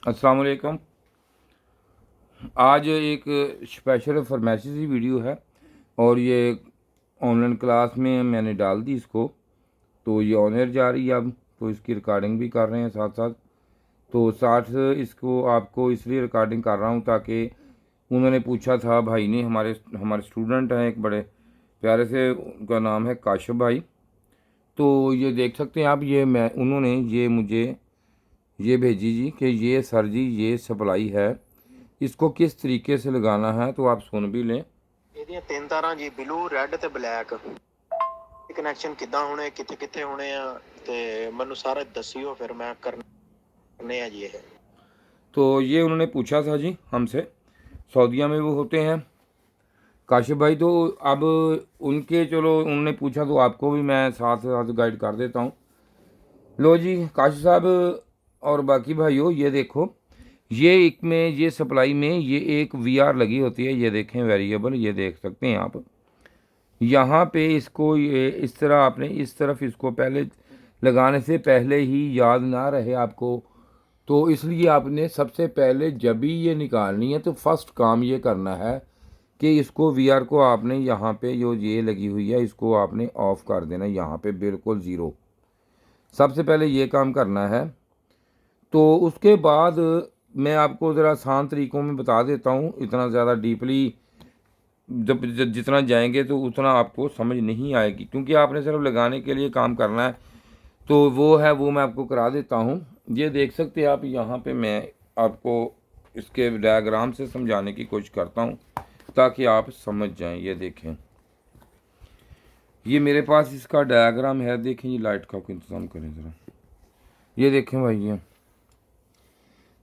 अस्सलाम वालेकुम। आज एक स्पेशल फरमाइशी सी वीडियो है और ये ऑनलाइन क्लास में मैंने डाल दी इसको, तो ये ऑन एयर जा रही है अब, तो इसकी रिकॉर्डिंग भी कर रहे हैं साथ साथ। तो साथ इसको आपको इसलिए रिकॉर्डिंग कर रहा हूँ ताकि उन्होंने पूछा था, भाई ने, हमारे हमारे स्टूडेंट हैं एक बड़े प्यारे से, उनका नाम है काशिफ भाई। तो ये देख सकते हैं आप, ये मैं उन्होंने ये मुझे ये भेजी जी कि ये सर जी ये सप्लाई है, इसको किस तरीके से लगाना है, तो आप सुन भी लें। ਇਹਦੀਆਂ ਤਿੰਨ ਤਾਰਾਂ ਜੀ, ਬਲੂ, ਰੈੱਡ ਤੇ ਬਲੈਕ। ਕਨੈਕਸ਼ਨ ਕਿੱਦਾਂ ਹੋਣੇ, ਕਿੱਥੇ ਕਿੱਥੇ ਹੋਣੇ ਆ, ਤੇ ਮੈਨੂੰ ਸਾਰਾ ਦੱਸਿਓ, ਫਿਰ ਮੈਂ करने ਆ जी ਇਹ। तो ये उन्होंने पूछा था जी हमसे, सऊदीया में वो होते हैं काशिफ भाई। तो अब उनके, चलो उन्होंने पूछा तो आपको भी मैं साथ साथ गाइड कर देता हूँ। लो जी काशिफ साहब और बाकी भाइयों, ये देखो, ये एक में, ये सप्लाई में ये एक वीआर लगी होती है, ये देखें वेरिएबल, ये देख सकते हैं आप। यहाँ पे इसको ये इस तरह आपने इस तरफ इसको पहले लगाने से पहले ही याद ना रहे आपको, तो इसलिए आपने सबसे पहले जब भी ये निकालनी है तो फर्स्ट काम ये करना है कि इसको वीआर को आपने यहाँ पे जो ये लगी हुई है इसको आपने ऑफ़ कर देना, यहाँ पे बिल्कुल ज़ीरो। सबसे पहले ये काम करना है। तो उसके बाद मैं आपको ज़रा आसान तरीक़ों में बता देता हूँ, इतना ज़्यादा डीपली जब जितना जाएंगे तो उतना आपको समझ नहीं आएगी, क्योंकि आपने सिर्फ लगाने के लिए काम करना है। तो वो है, वो मैं आपको करा देता हूँ। ये देख सकते हैं आप, यहाँ पे मैं आपको इसके डायग्राम से समझाने की कोशिश करता हूँ ताकि आप समझ जाएं। ये देखें, ये मेरे पास इसका डायग्राम है, देखें। ये लाइट का इंतज़ाम करें ज़रा, ये देखें भाई,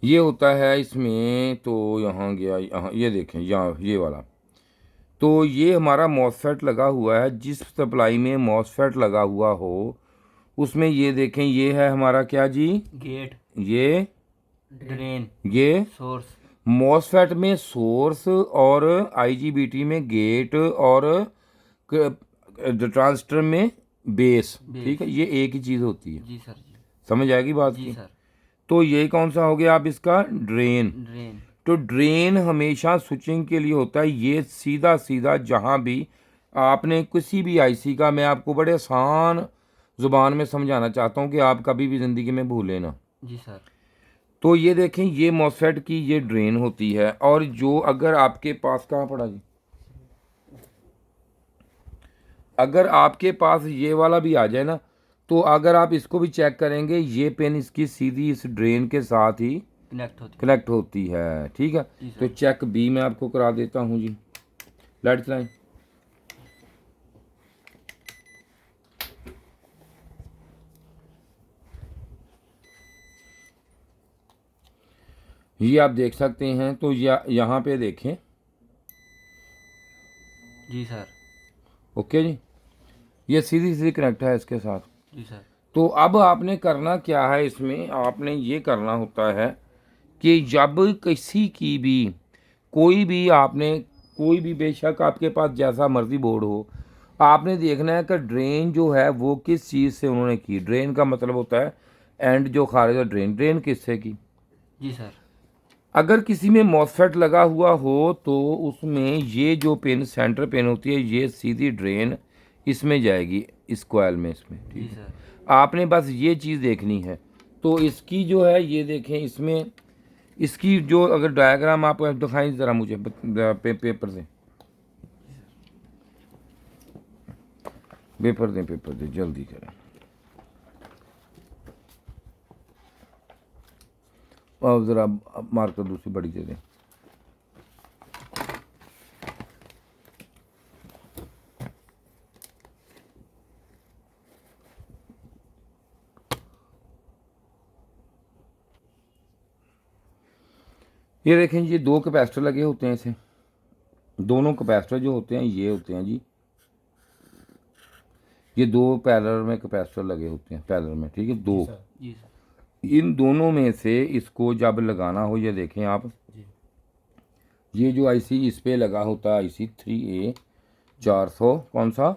ये होता है इसमें। तो यहाँ गया, यहाँ ये देखें, यहाँ ये वाला, तो ये हमारा मॉसफेट लगा हुआ है। जिस सप्लाई में मॉसफेट लगा हुआ हो उसमें ये देखें, ये है हमारा क्या जी, गेट, ये ड्रेन, ये सोर्स। मॉसफेट में सोर्स और आईजीबीटी में गेट और ट्रांजिस्टर में बेस। ठीक है, ये एक ही चीज़ होती है। जी सर जी। समझ आएगी बात जी की? सर। तो ये कौन सा हो गया आप इसका, ड्रेन। ड्रेन। तो ड्रेन हमेशा स्विचिंग के लिए होता है। ये सीधा सीधा जहाँ भी आपने किसी भी आईसी का, मैं आपको बड़े आसान ज़ुबान में समझाना चाहता हूँ कि आप कभी भी ज़िंदगी में भूलें ना। जी सर। तो ये देखें, ये मॉसफेट की ये ड्रेन होती है, और जो अगर आपके पास, कहाँ पड़ा जी, अगर आपके पास ये वाला भी आ जाए ना, तो अगर आप इसको भी चेक करेंगे, ये पिन इसकी सीधी इस ड्रेन के साथ ही कनेक्ट होती है। ठीक है, तो चेक बी मैं आपको करा देता हूँ जी। लाइट चलाएं। ये आप देख सकते हैं। तो यहाँ पे देखें। जी सर। ओके जी, ये सीधी सीधी कनेक्ट है इसके साथ। जी सर। तो अब आपने करना क्या है, इसमें आपने ये करना होता है कि जब किसी की भी कोई भी आपने कोई भी, बेशक आपके पास जैसा मर्जी बोर्ड हो, आपने देखना है कि ड्रेन जो है वो किस चीज़ से उन्होंने की। ड्रेन का मतलब होता है एंड जो खारिज है, ड्रेन किससे की। जी सर। अगर किसी में मॉसफेट लगा हुआ हो तो उसमें ये जो पिन, सेंटर पिन होती है, ये सीधी ड्रेन इसमें जाएगी, इस कॉइल में, इसमें। ठीक है, आपने बस ये चीज़ देखनी है। तो इसकी जो है, ये देखें, इसमें इसकी जो अगर डायग्राम आप दिखाएं ज़रा मुझे पेपर दें, पेपर दें जल्दी करें। और ज़रा मार्कर दूसरी बड़ी दे दें। ये देखें, ये दो कैपेसिटर लगे होते हैं इसे। दोनों कैपेसिटर जो होते हैं ये होते हैं जी, ये दो पैरेलल में कैपेसिटर लगे होते हैं, पैरेलल में। ठीक है, दो। जी सर। इन दोनों में से इसको जब लगाना हो, ये देखें आप, ये जो आईसी इस पे लगा होता है, आईसी 3A 400 कौन सा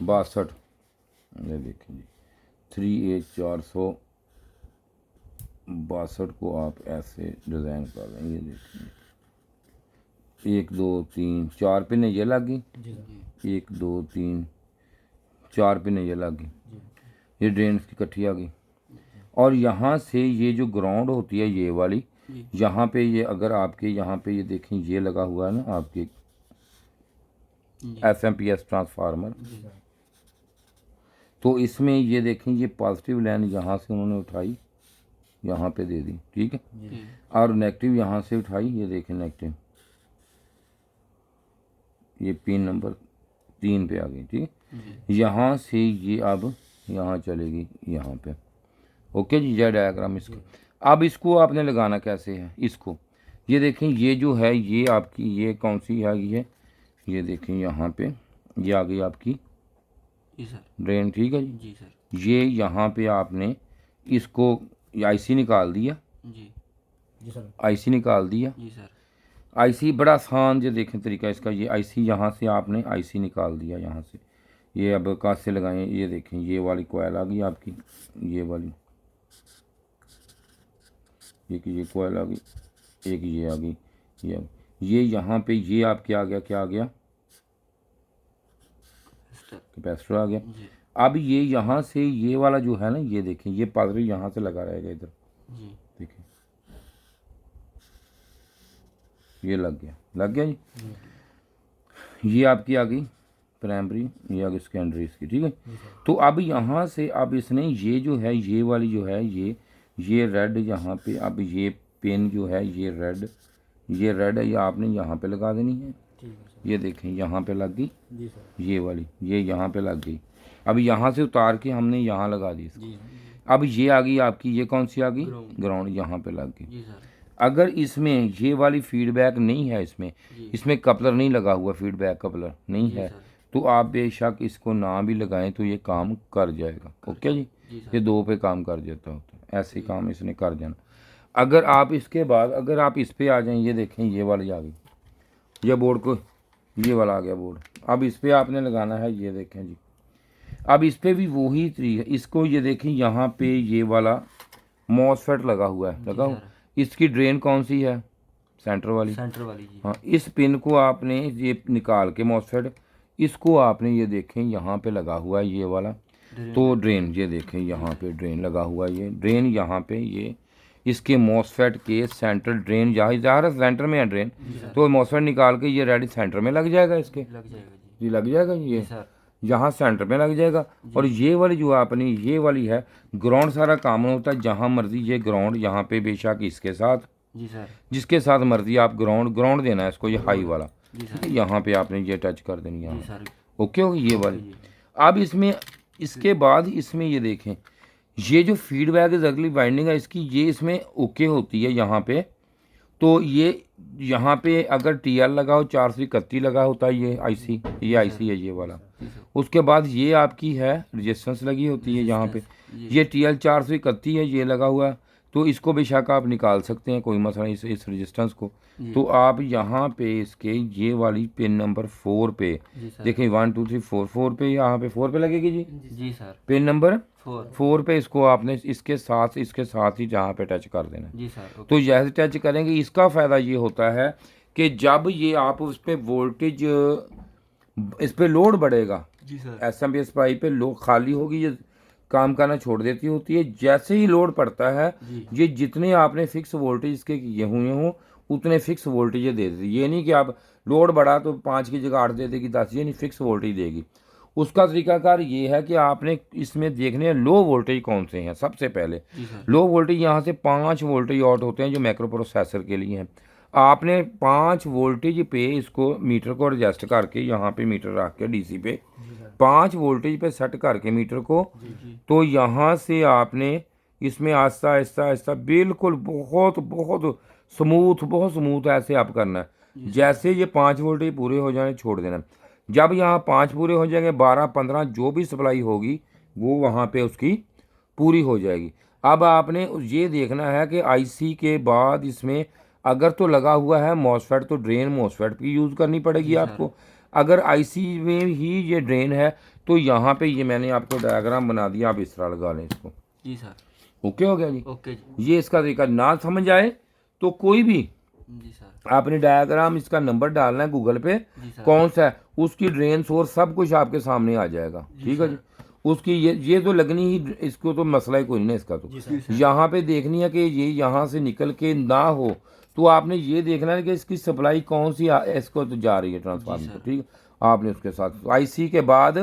62, ये देखें जी, 3A 400 62 को आप ऐसे डिज़ाइन कर रहे हैं, ये देखिए 1 2 3 4 पिने ये लग गई, 1 2 3 4 पिने ये लग गई, ये ड्रेन की इकट्ठी आ गई। और यहाँ से ये जो ग्राउंड होती है ये वाली, यहाँ पे ये अगर आपके यहाँ पे ये देखें ये लगा हुआ है ना आपके SMPS ट्रांसफार्मर, तो इसमें ये देखें ये पॉजिटिव लाइन यहाँ से उन्होंने उठाई यहाँ पे दे दी, ठीक है, और नेगेटिव यहाँ से उठाई, ये देखें नेगेटिव, ये पिन नंबर 3 पे आ गई, ठीक है। यहाँ से ये अब यहाँ चलेगी यहाँ पे, ओके जी, यह डायग्राम इसका। अब इसको आपने लगाना कैसे है इसको, ये देखें ये जो है ये आपकी ये कौन सी आ गई है, ये देखें यहाँ पे ये आ गई आपकी जी सर, ड्रेन, ठीक है जी सर, ये यहाँ पे आपने इसको IC निकाल दिया, जी सर, IC निकाल दिया, जी सर, IC बड़ा आसान जो देखें तरीका इसका, ये IC यहाँ से आपने IC निकाल दिया यहाँ से, ये अब कहाँ से लगाएं, ये देखें ये वाली कोयल आ गई आपकी, ये वाली एक ये कोयल आ गई, एक ये आ गई, ये आ गई, ये यहाँ पे ये आपके आ गया, क्या आ गया, कैपेसिटर आ गया। जी, अब ये यहाँ से ये वाला जो है ना, ये देखें ये पादरी यहाँ से लगा रहेगा इधर, जी, देखें ये लग गया जी, ये आपकी आ गई प्राइमरी, ये आ गई सेकेंडरी इसकी, ठीक है। तो अब यहाँ से अब इसने ये जो है ये वाली जो है ये रेड यहाँ पे, अब ये पेन जो है ये रेड है, ये आपने यहाँ पे लगा देनी है, ये देखें यहाँ पे लग गई ये वाली, ये यहाँ पे लग गई। अब यहाँ से उतार के हमने यहाँ लगा दी इसको, अब ये आ गई आपकी, ये कौन सी आ गई, ग्राउंड, यहाँ पे लग गई। जी सर, अगर इसमें ये वाली फीडबैक नहीं है, इसमें कपलर नहीं लगा हुआ, फीडबैक कपलर नहीं है, तो आप बेशक इसको ना भी लगाएं तो ये काम कर जाएगा, ओके जी, ये 2 पे काम कर जाता होता है, ऐसे काम इसने कर जाना। अगर आप इसके बाद अगर आप इस पे आ जाएं, ये देखें ये वाली आ गई, ये बोर्ड को ये वाला आ गया बोर्ड, अब इस पे आपने लगाना है, ये देखें जी, अब इस पे भी वही तरीका, इसको ये देखें यहाँ पे ये वाला मॉसफेट लगा हुआ है, लगा हुआ, इसकी ड्रेन कौन सी है, सेंटर वाली, जी, हाँ, इस पिन को आपने ये निकाल के मॉसफेट इसको आपने ये देखें यहाँ पे लगा हुआ है ये वाला, तो ड्रेन ये देखें यहाँ पे ड्रेन लगा हुआ है, ये ड्रेन यहाँ पे ये इसके मॉसफेट के सेंटर ड्रेन जहाँ सेंटर में है ड्रेन, तो मॉसफेट निकाल के ये रेडी सेंटर में लग जाएगा, इसके लग जाएगा जी, लग जाएगा ये सर, यहाँ सेंटर में लग जाएगा। और ये वाली जो आपने ये वाली है ग्राउंड, सारा काम होता है जहाँ मर्जी ये ग्राउंड, यहाँ पे बेशक इसके साथ जी सर, जिसके साथ मर्जी आप ग्राउंड देना है इसको, ये हाई वाला, जी सर, यहाँ पे आपने ये टच कर देनी है, जी सर, ओके हो ये वाली। अब इसमें इसके बाद इसमें ये देखें ये जो फीडबैक इज अगली वाइंडिंग है इसकी, ये इसमें ओके होती है यहाँ पे, तो ये यहाँ पे अगर TL लगा हो 431 लगा होता है ये IC, ये IC है ये वाला, उसके बाद ये आपकी है रेजिस्टेंस लगी होती है यहाँ पे, ये TL 431 है ये लगा हुआ है, तो इसको बेशक आप निकाल सकते हैं, कोई मसला नहीं इस रेजिस्टेंस को। तो आप यहाँ पे इसके ये वाली पिन नंबर 4 पे देखें 1 2 3 4 पे, यहाँ पे 4 पे लगेगी जी, जी सर, पिन नंबर 4 4 पे इसको आपने इसके साथ ही जहाँ पे टच कर देना है। जी सर, तो जैसे टच करेंगे इसका फ़ायदा ये होता है कि जब ये आप उस पर वोल्टेज इस पर लोड बढ़ेगा, जी सर, SMPS पाइप पे लोड खाली होगी, ये काम करना छोड़ देती होती है, जैसे ही लोड पड़ता है ये जितने आपने फिक्स वोल्टेज इसके किए हुए हों उतने फिक्स वोल्टेज ये दे देती है। ये नहीं कि आप लोड बढ़ा तो 5 की जगह 8 दे देगी, 10, ये नहीं, फिक्स वोल्टेज देगी। उसका तरीकाकार ये है कि आपने इसमें देखने हैं लो वोल्टेज कौन से हैं। सबसे पहले लो वोल्टेज यहाँ से 5 वोल्टेज आउट होते हैं जो माइक्रो प्रोसेसर के लिए हैं। आपने 5 वोल्टेज पे इसको मीटर को एडजस्ट करके यहाँ पे मीटर रख के DC पे 5 वोल्टेज पे सेट करके मीटर को, तो यहाँ से आपने इसमें आहिस्ता आहिस्ता बिल्कुल बहुत स्मूथ ऐसे आप करना है। जैसे ये 5 वोल्टेज पूरे हो जाए छोड़ देना। जब यहाँ 5 पूरे हो जाएंगे 12-15 जो भी सप्लाई होगी वो वहाँ पे उसकी पूरी हो जाएगी। अब आपने ये देखना है कि IC के बाद इसमें अगर तो लगा हुआ है मॉसफेट तो ड्रेन मॉसफेट की यूज़ करनी पड़ेगी आपको। अगर IC में ही ये ड्रेन है तो यहाँ पे ये मैंने आपको डायग्राम बना दिया, आप इस तरह लगा लें इसको। जी सर। ओके हो गया जी। ओके जी। ये इसका तरीका ना समझ आए तो कोई भी जी सर। आपने डायग्राम इसका नंबर डालना है गूगल पे, जी सर। कौन सा है, उसकी ड्रेन सोर्स सब कुछ आपके सामने आ जाएगा। ठीक है जी। उसकी ये तो लगनी ही, इसको तो मसला ही कोई नहीं है इसका। तो यहाँ पे देखनी है कि ये यहाँ से निकल के ना हो, तो आपने ये देखना है कि इसकी सप्लाई कौन सी इसको तो जा रही है ट्रांसफार्मर को। ठीक है, आपने उसके साथ आईसी के बाद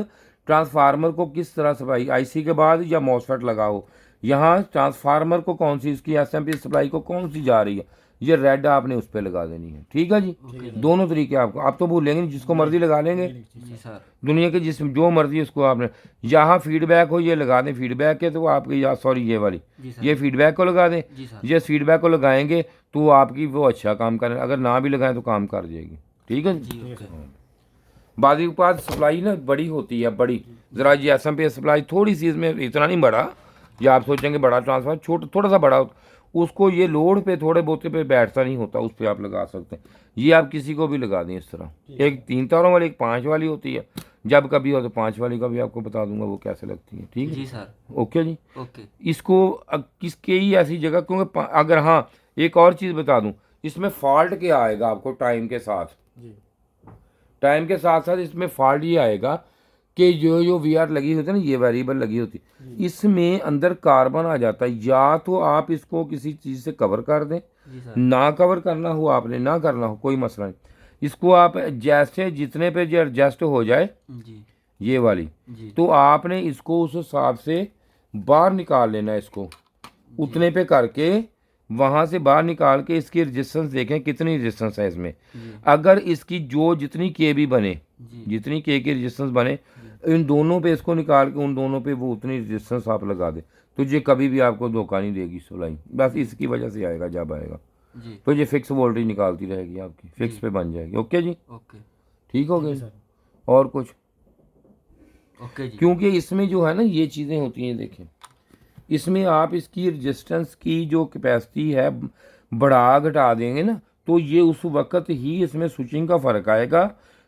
ट्रांसफार्मर को किस तरह सप्लाई, आईसी के बाद या मॉसफेट लगाओ, यहाँ ट्रांसफार्मर को कौन सी, इसकी एसएमपी सप्लाई को कौन सी जा रही है, ये रेड आपने उस पर लगा देनी है। ठीक है जी। दोनों तरीके आपको, आप तो भूलेंगे नहीं, जिसको मर्जी लगा लेंगे जी सर। दुनिया के, जिस जो मर्जी उसको आपने, यहाँ फीडबैक हो ये लगा दें, फीडबैक के तो आपकी या सॉरी ये वाली, ये फीडबैक को लगा दें। जी सर। ये फीडबैक को लगाएंगे तो आपकी वो अच्छा काम करें, अगर ना भी लगाएं तो काम कर जाएगी। ठीक है जी। ओके। बाकी के पास सप्लाई ना बड़ी होती है, बड़ी ज़रा ये एसएमपी सप्लाई थोड़ी सी इसमें इतना नहीं बड़ा, या आप सोचेंगे बड़ा ट्रांसफार्मर, छोटा थोड़ा सा बड़ा उसको ये लोड पे थोड़े बहुत पे बैठता नहीं होता, उस पर आप लगा सकते हैं। ये आप किसी को भी लगा दें इस तरह, एक 3 तारों वाली, एक 5 वाली होती है, जब कभी हो तो 5 वाली का भी आपको बता दूंगा वो कैसे लगती है। ठीक है जी सर। ओके जी। ओके। इसको किसके ही ऐसी जगह, क्योंकि अगर हाँ एक और चीज़ बता दूं, इसमें फॉल्ट क्या आएगा आपको टाइम के साथ, टाइम के साथ साथ इसमें फॉल्ट ये आएगा कि जो वीआर लगी होती है ना, ये वेरिएबल लगी होती है, इसमें अंदर कार्बन आ जाता है। या तो आप इसको किसी चीज़ से कवर कर दें, जी सर। ना कवर करना हो आपने, ना करना हो कोई मसला नहीं, इसको आप जैसे जितने पे जो एडजस्ट हो जाए जी। ये वाली, जी। तो आपने इसको उस हिसाब से बाहर निकाल लेना है, इसको उतने पे करके वहाँ से बाहर निकाल के इसकी रेजिस्टेंस देखें कितनी रेजिस्टेंस है इसमें। अगर इसकी जो जितनी के भी बने, जितनी के की रेजिस्टेंस बने, इन दोनों पे इसको निकाल के उन दोनों पे वो उतनी रेजिस्टेंस आप लगा दे, तो ये कभी भी आपको धोखा नहीं देगी सप्लाई, बस इसकी वजह से आएगा जब आएगा। जी। तो ये फिक्स वोल्टेज निकालती रहेगी आपकी, फिक्स पे बन जाएगी। ओके जी। ओके। ठीक हो गई और कुछ? ओके जी। क्योंकि इसमें जो है ना ये चीज़ें होती हैं, देखें इसमें आप इसकी रेजिस्टेंस की जो कैपेसिटी है बढ़ा घटा देंगे ना, तो ये उस वक्त ही इसमें स्विचिंग का फ़र्क आएगा।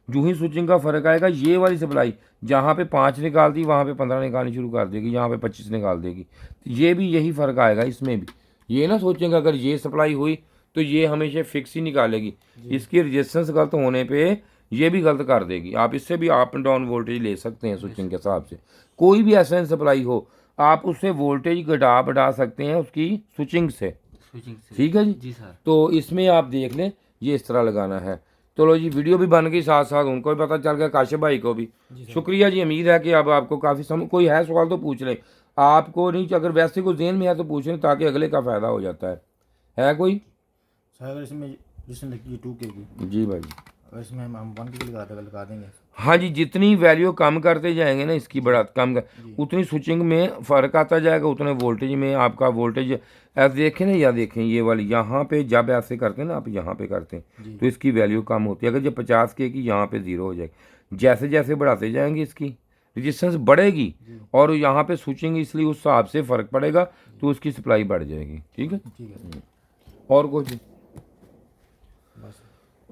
जो ही स्विचिंग का फ़र्क आएगा, ये वाली सप्लाई जहाँ पे 5 निकालती वहाँ पे 15 निकालनी शुरू कर देगी, यहाँ पे 25 निकाल देगी। ये भी यही फ़र्क आएगा इसमें भी। ये ना सोचेंगे अगर ये सप्लाई हुई तो ये हमेशा फिक्स ही निकालेगी, इसकी रेजिस्टेंस गलत होने पर ये भी गलत कर देगी। आप इससे भी अप एंड डाउन वोल्टेज ले सकते हैं स्विचिंग के हिसाब से। कोई भी ऐसा सप्लाई हो आप उससे वोल्टेज घटा बढ़ा सकते हैं उसकी स्विचिंग से। ठीक है जी। जी सर। तो इसमें आप देख लें ये इस तरह लगाना है। चलो जी, वीडियो भी बन गई, साथ साथ उनको भी पता चल गया, काशिफ भाई को भी शुक्रिया जी। उम्मीद है कि अब आपको काफ़ी समझ, कोई है सवाल तो पूछ लें, आपको नहीं अगर वैसे कोई जेहन में है तो पूछ लें, ताकि अगले का फ़ायदा हो जाता है कोई अगर इसमें जिसमें लगी है 2K की, जी भाई, अगर इसमें हम 1K की लगा देंगे। हाँ जी, जितनी वैल्यू कम करते जाएंगे ना इसकी बढ़ा कम कर, उतनी स्विचिंग में फ़र्क आता जाएगा, उतने वोल्टेज में आपका वोल्टेज ऐसे देखें ना, या देखें ये वाली यहाँ पे जब ऐसे करते हैं ना, आप यहाँ पे करते हैं तो इसकी वैल्यू कम होती है। अगर जब 50K की यहाँ पे 0 हो जाएगी, जैसे जैसे बढ़ाते जाएंगे इसकी रेजिस्टेंस बढ़ेगी और यहाँ पे स्विचिंग, इसलिए उस हिसाब से फ़र्क पड़ेगा तो उसकी सप्लाई बढ़ जाएगी। ठीक है। और कुछ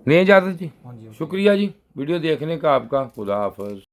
नहीं इजाज़त जी। शुक्रिया जी वीडियो देखने का आपका। खुदा हाफ़िज़।